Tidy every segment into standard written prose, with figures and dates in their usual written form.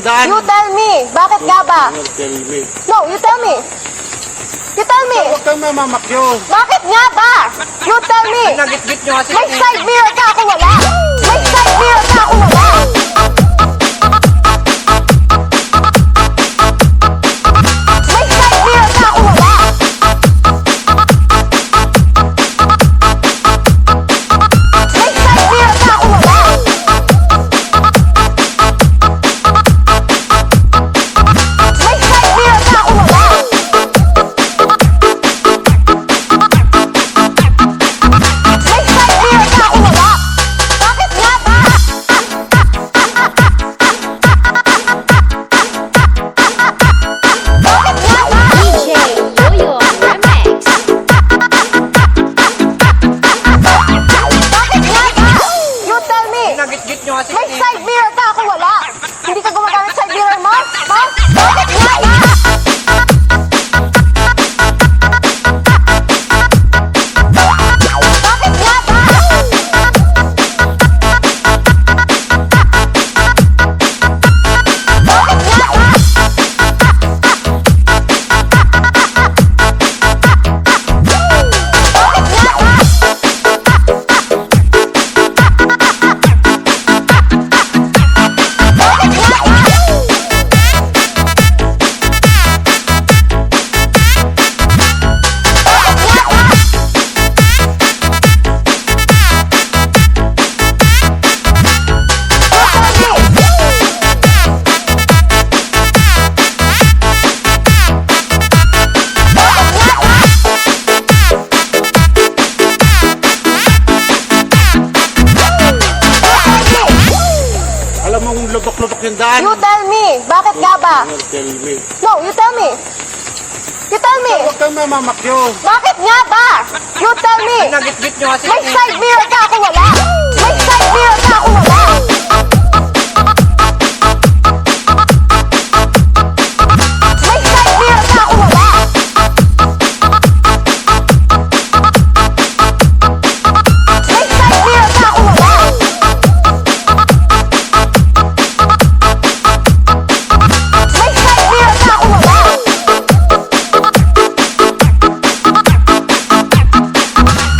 daan. You tell me. Bakit nga ba? Tell me. No, you tell me. You tell me. Huwag kang mamamakyo. Bakit nga ba? You tell me. Nagit-git nyo kasi. May side mirror ka ako wala. May side mirror ka ako wala. May side mirror ka ako wala. May side mirror ka ako wala. May side mirror ka ako wala. May side mirror ka ako wala. Bakit nga ba? Bakit nga ba? DJ Yoyo Remix. Bakit nga ba? You tell me. Nagit-git nyo kasi. May side mirror ka ako wala. Hindi ka gumagamit side mirror mo? Ha? Bakit nga ba? Bakit nga ba? Bakit nga ba? Bakit nga ba? Bakit nga ba? Bakit nga ba? Alam mong lutok-lutok yung daan. You tell me. Bakit nga ba? Tell me. No, you tell me. You tell me. Huwag kang mamamakyo. Bakit nga ba? You tell me. Nagit-git nyo kasi. May side mirror ka ako wala. May side mirror ka ako wala. May side mirror ka ako wala. May side mirror ka ako wala. May side mirror ka ako wala.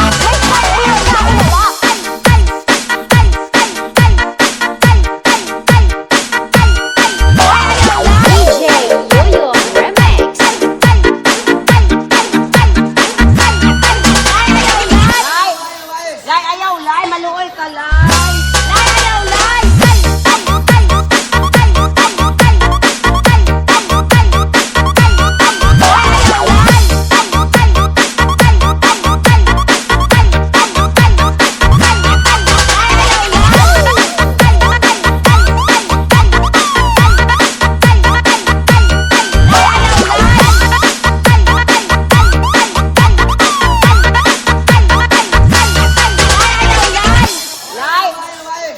May side mirror ka ako wala. DJ Yoyo Remix. Lay, ayaw, lay, maluoy ka, lay. Lay, ayaw, lay. Lay,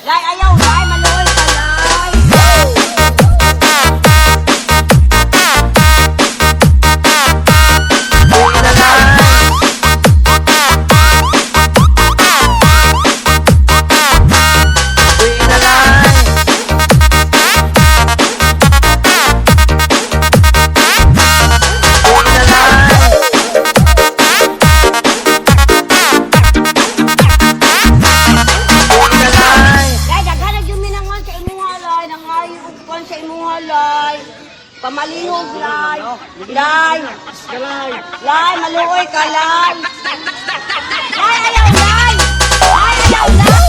lay, ayaw, lay, maluoy ka, lay. Lay, daghanag yung minangon sa imuha, lay. Nangayo upuan sa imuha, lay. Pamalihog, lay. Lay. Lay, maluoy ka, lay. Lay, ayaw, lay. Lay, ayaw, lay.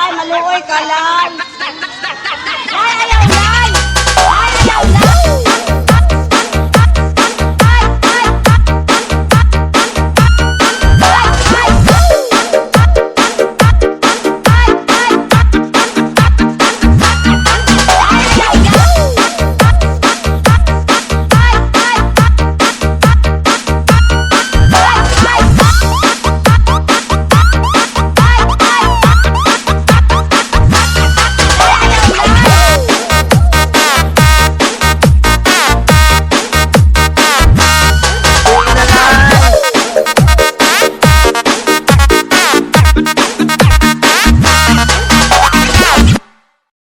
Lay, maluoy ka, lay. Lay, ayaw, lay.